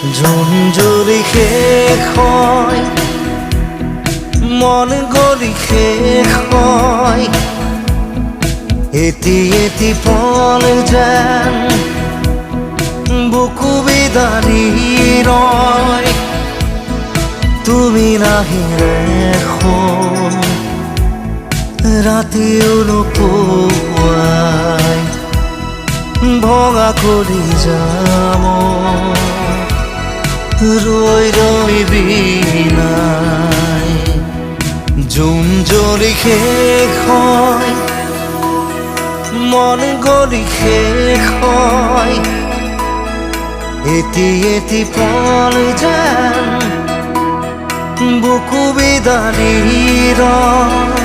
ঝুনঝুরি শেষ হয়, মন গলি শেষ হয়, এটি এটি পল যেন বুকু বিদাৰি ৰয়। তুমি নাহিলে এখন ৰাতিও নোপোৱাই, ভঙা কৰি যাম ৰৈ ৰৈ বিনাই। জোন জ্বলি শেষ হয়, মন গলি শেষ হয়, এটি এটি পল যেন বুকু বিদাৰি ৰয়।